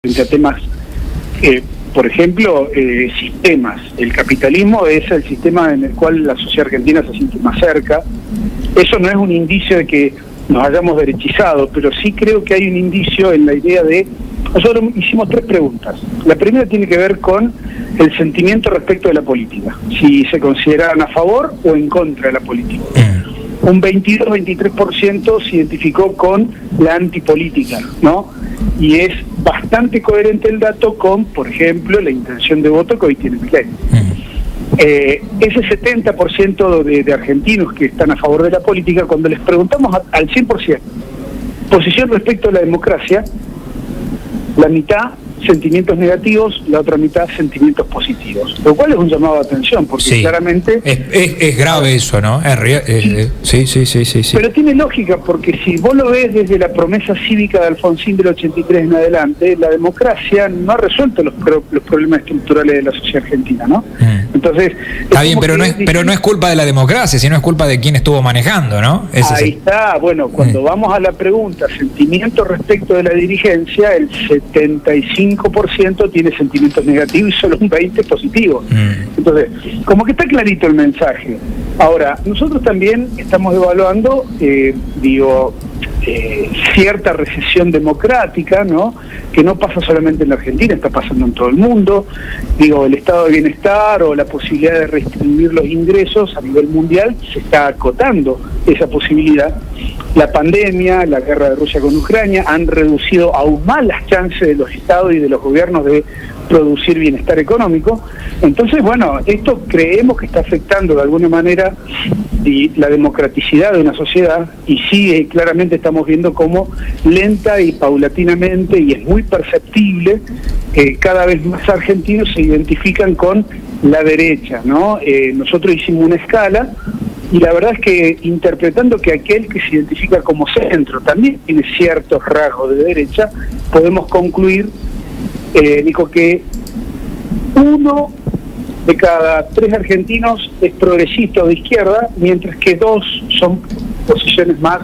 frente a temas, por ejemplo, sistemas. El capitalismo es el sistema en el cual la sociedad argentina se siente más cerca. Eso no es un indicio de que nos hayamos derechizado, pero sí creo que hay un indicio en la idea de... Nosotros hicimos 3 preguntas. La primera tiene que ver con el sentimiento respecto de la política, si se consideraban a favor o en contra de la política. Un 22-23% se identificó con la antipolítica, ¿no? Y es bastante coherente el dato con, por ejemplo, la intención de voto que hoy tiene Milei. Ese 70% de argentinos que están a favor de la política, cuando les preguntamos al 100% posición respecto a la democracia, la mitad sentimientos negativos, la otra mitad sentimientos positivos, lo cual es un llamado de atención, porque sí, claramente... Es grave eso, ¿no? Sí. Pero tiene lógica, porque si vos lo ves desde la promesa cívica de Alfonsín del 83 en adelante, la democracia no ha resuelto los problemas estructurales de la sociedad argentina, ¿no? Entonces... Está bien, pero no es culpa de la democracia, sino es culpa de quien estuvo manejando, ¿no? Ahí está, bueno, cuando vamos a la pregunta, sentimientos respecto de la dirigencia, el 75% tiene sentimientos negativos y solo un 20% positivos. Entonces, como que está clarito el mensaje. Ahora, nosotros también estamos evaluando, cierta recesión democrática, ¿no? Que no pasa solamente en la Argentina, está pasando en todo el mundo. El estado de bienestar o la posibilidad de restringir los ingresos a nivel mundial se está acotando esa posibilidad. La pandemia, la guerra de Rusia con Ucrania han reducido aún más las chances de los estados y de los gobiernos de producir bienestar económico. Entonces, bueno, esto creemos que está afectando de alguna manera la democraticidad de una sociedad, y sí, claramente estamos viendo cómo lenta y paulatinamente, y es muy perceptible, cada vez más argentinos se identifican con la derecha, ¿no? Nosotros hicimos una escala, y la verdad es que interpretando que aquel que se identifica como centro también tiene ciertos rasgos de derecha, podemos concluir, Nico, que 1 de cada 3 argentinos es progresista o de izquierda, mientras que 2 son posiciones más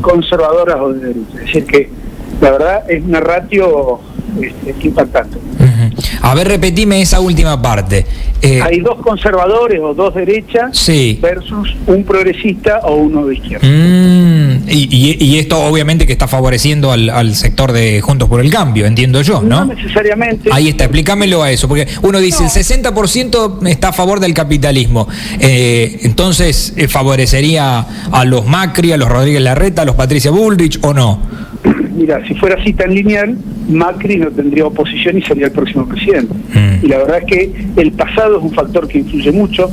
conservadoras o de derecha. Es decir que la verdad es una ratio impactante. A ver, repetime esa última parte. Hay 2 conservadores o 2 derechas, sí, versus un progresista o uno de izquierda. Y esto obviamente que está favoreciendo al sector de Juntos por el Cambio, entiendo yo, ¿no? No necesariamente. Ahí está, explícamelo a eso, porque uno dice el 60% está a favor del capitalismo, entonces favorecería a los Macri, a los Rodríguez Larreta, a los Patricia Bullrich, ¿o no? Mira, si fuera así tan lineal, Macri no tendría oposición y sería el próximo presidente. Y la verdad es que el pasado es un factor que influye mucho.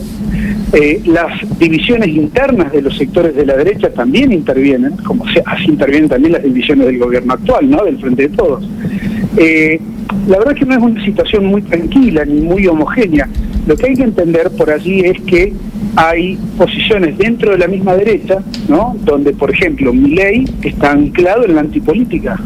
Las divisiones internas de los sectores de la derecha también intervienen, como así intervienen también las divisiones del gobierno actual, ¿no? Del Frente de Todos. La verdad es que no es una situación muy tranquila ni muy homogénea. Lo que hay que entender por allí es que hay posiciones dentro de la misma derecha, ¿no? Donde, por ejemplo, Milei está anclado en la antipolítica,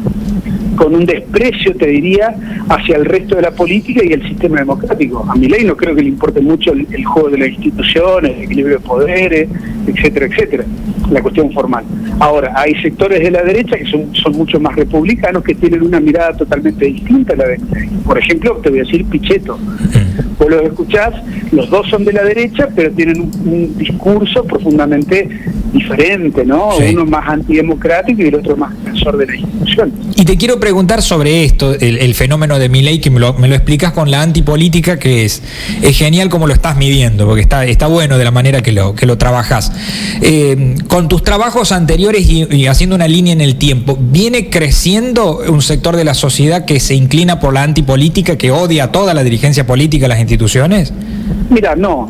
con un desprecio, te diría, hacia el resto de la política y el sistema democrático. A Milei no creo que le importe mucho el juego de las instituciones, el equilibrio de poderes, etcétera, etcétera, la cuestión formal. Ahora, hay sectores de la derecha que son mucho más republicanos, que tienen una mirada totalmente distinta a la de Milei. Por ejemplo, te voy a decir Pichetto. Vos los escuchás, los 2 son de la derecha, pero tienen un discurso profundamente diferente, ¿no? Sí. Uno más antidemocrático y el otro más defensor de la institución. Y te quiero preguntar sobre esto, el fenómeno de Milei, que me lo explicas con la antipolítica, que es genial como lo estás midiendo, porque está bueno de la manera que lo trabajás. Con tus trabajos anteriores y haciendo una línea en el tiempo, ¿viene creciendo un sector de la sociedad que se inclina por la antipolítica, que odia a toda la dirigencia política, las instituciones? Mira, no.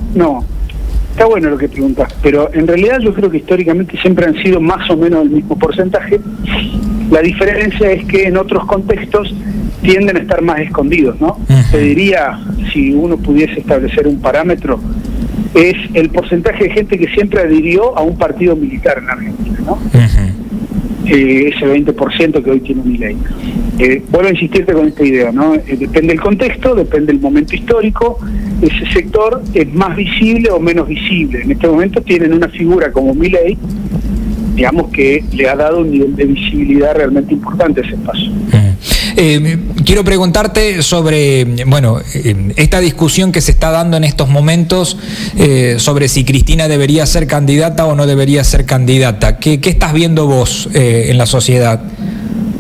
Está bueno lo que preguntás, pero en realidad yo creo que históricamente siempre han sido más o menos el mismo porcentaje. La diferencia es que en otros contextos tienden a estar más escondidos, ¿no? Te diría, si uno pudiese establecer un parámetro, es el porcentaje de gente que siempre adhirió a un partido militar en Argentina, ¿no? Ese 20% que hoy tiene Milei. Vuelvo a insistirte con esta idea, ¿no? Depende del contexto, depende del momento histórico, ese sector es más visible o menos visible. En este momento tienen una figura como Milei, digamos, que le ha dado un nivel de visibilidad realmente importante a ese espacio. Quiero preguntarte sobre, bueno, esta discusión que se está dando en estos momentos sobre si Cristina debería ser candidata o no debería ser candidata. ¿Qué estás viendo vos en la sociedad?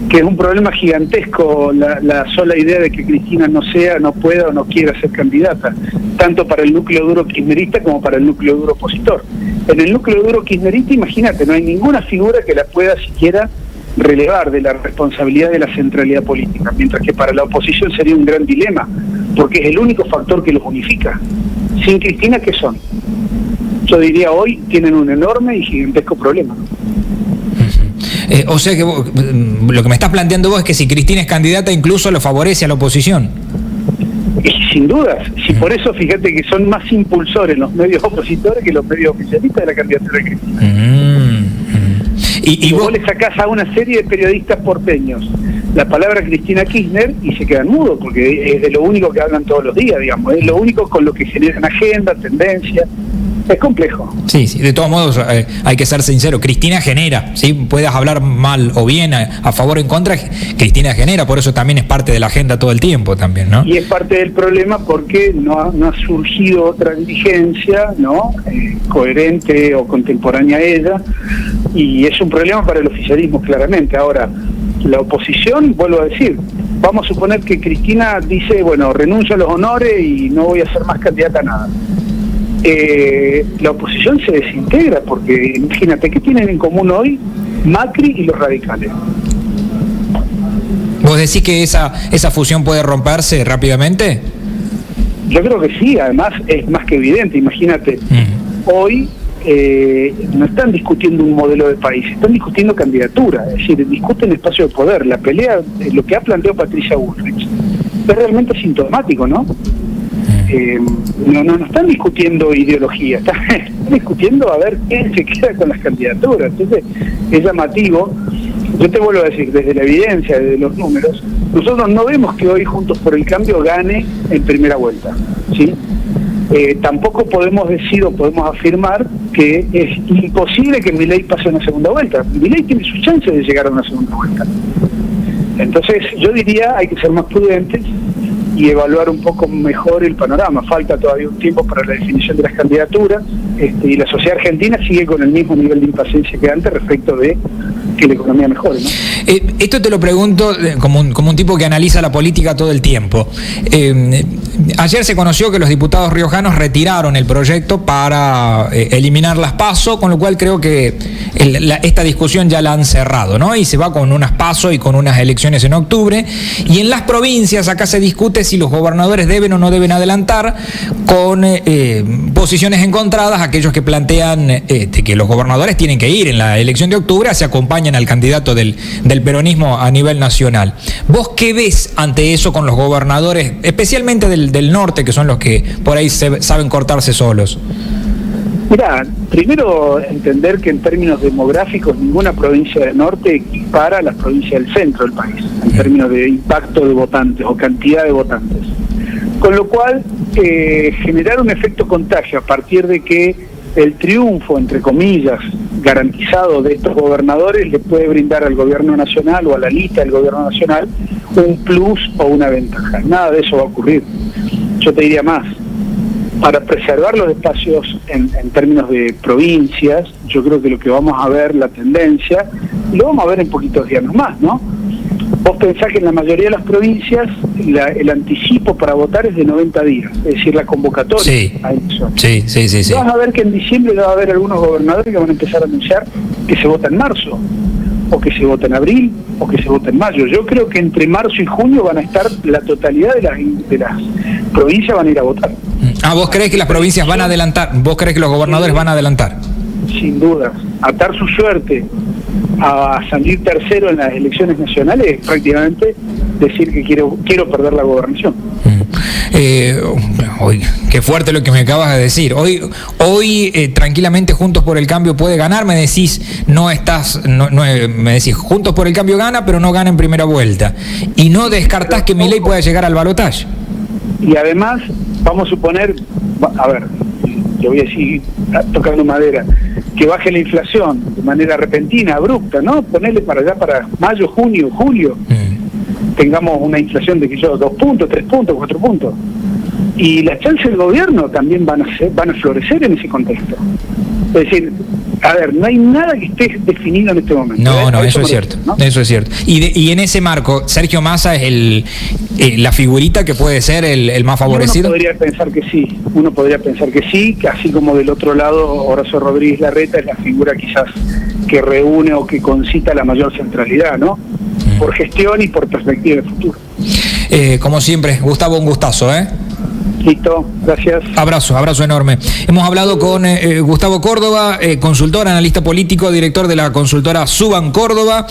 Que es un problema gigantesco la sola idea de que Cristina no pueda o no quiera ser candidata, tanto para el núcleo duro kirchnerista como para el núcleo duro opositor. En el núcleo duro kirchnerista, imagínate, no hay ninguna figura que la pueda siquiera relevar de la responsabilidad de la centralidad política, mientras que para la oposición sería un gran dilema, porque es el único factor que los unifica. Sin Cristina, ¿qué son? Yo diría hoy tienen un enorme y gigantesco problema. O sea que lo que me estás planteando vos es que si Cristina es candidata incluso lo favorece a la oposición. Y sin dudas, si por eso fíjate que son más impulsores los medios opositores que los medios oficialistas de la candidatura de Cristina. Y vos le sacás a una serie de periodistas porteños la palabra Cristina Kirchner y se quedan mudos, porque es de lo único que hablan todos los días, digamos, es lo único con lo que generan agenda, tendencia. Es complejo. Sí, de todos modos hay que ser sincero, Cristina genera, ¿sí? Puedas hablar mal o bien, a favor o en contra, Cristina genera, por eso también es parte de la agenda todo el tiempo también, ¿no? Y es parte del problema porque no ha surgido otra dirigencia, ¿no? Coherente o contemporánea a ella, y es un problema para el oficialismo claramente. Ahora, la oposición, vuelvo a decir, vamos a suponer que Cristina dice, bueno, renuncio a los honores y no voy a ser más candidata a nada. La oposición se desintegra, porque imagínate, ¿qué tienen en común hoy Macri y los radicales? ¿Vos decís que esa fusión puede romperse rápidamente? Yo creo que sí, además es más que evidente. Imagínate, hoy no están discutiendo un modelo de país, están discutiendo candidatura, es decir, discuten espacio de poder. La pelea, lo que ha planteado Patricia Bullrich, es realmente sintomático, ¿no? No están discutiendo ideología, están discutiendo a ver quién se queda con las candidaturas. Entonces es llamativo. Yo te vuelvo a decir, desde la evidencia, desde los números, nosotros no vemos que hoy Juntos por el Cambio gane en primera vuelta, ¿sí? Tampoco podemos decir o podemos afirmar que es imposible que Milei pase una segunda vuelta. Milei tiene sus chances de llegar a una segunda vuelta. Entonces yo diría hay que ser más prudentes y evaluar un poco mejor el panorama. Falta todavía un tiempo para la definición de las candidaturas, y la sociedad argentina sigue con el mismo nivel de impaciencia que antes respecto de que la economía mejore, ¿no? Esto te lo pregunto como un tipo que analiza la política todo el tiempo. Ayer se conoció que los diputados riojanos retiraron el proyecto para eliminar las PASO, con lo cual creo que esta discusión ya la han cerrado, ¿no? Y se va con unas PASO y con unas elecciones en octubre. Y en las provincias acá se discute si los gobernadores deben o no deben adelantar, con posiciones encontradas, aquellos que plantean que los gobernadores tienen que ir en la elección de octubre, se acompañan al candidato del peronismo a nivel nacional. ¿Vos qué ves ante eso con los gobernadores, especialmente del norte, que son los que por ahí saben cortarse solos? Mirá, primero entender que en términos demográficos ninguna provincia del norte equipara a las provincias del centro del país, en términos de impacto de votantes o cantidad de votantes. Con lo cual, generar un efecto contagio a partir de que el triunfo, entre comillas, garantizado de estos gobernadores le puede brindar al gobierno nacional o a la lista del gobierno nacional un plus o una ventaja. Nada de eso va a ocurrir. Yo te diría más. Para preservar los espacios en términos de provincias, yo creo que lo que vamos a ver, la tendencia, y lo vamos a ver en poquitos días más, ¿no? Vos pensás que en la mayoría de las provincias el anticipo para votar es de 90 días, es decir, la convocatoria. Sí, a elecciones. Sí. Vas a ver que en diciembre va a haber algunos gobernadores que van a empezar a anunciar que se vota en marzo, o que se vota en abril, o que se vota en mayo. Yo creo que entre marzo y junio van a estar la totalidad de las provincias van a ir a votar. ¿Vos creés que las provincias van a adelantar? ¿Vos creés que los gobernadores van a adelantar? Sin duda. Atar su suerte a salir tercero en las elecciones nacionales es prácticamente decir que quiero perder la gobernación. Qué fuerte lo que me acabas de decir. Hoy tranquilamente Juntos por el Cambio puede ganar. Me decís, me decís, Juntos por el Cambio gana, pero no gana en primera vuelta. Y no descartás que Milei pueda llegar al balotaje. Y además, vamos a suponer, a ver, yo voy a decir, tocando madera, que baje la inflación de manera repentina, abrupta, ¿no? Ponerle para allá para mayo, junio, julio. tengamos una inflación de 2 puntos, 3 puntos, 4 puntos. Y las chances del gobierno también van a florecer en ese contexto. Es decir, a ver, no hay nada que esté definido en este momento. No, eso es cierto, ¿no? Eso es cierto. Y en ese marco, Sergio Massa es la figurita que puede ser el más favorecido. Uno podría pensar que sí, que así como del otro lado Horacio Rodríguez Larreta es la figura quizás que reúne o que concita la mayor centralidad, ¿no? Por gestión y por perspectiva de futuro. Como siempre, Gustavo, un gustazo, ¿eh? Listo, gracias. Abrazo enorme. Hemos hablado con Gustavo Córdoba, consultor, analista político, director de la consultora Suban Córdoba.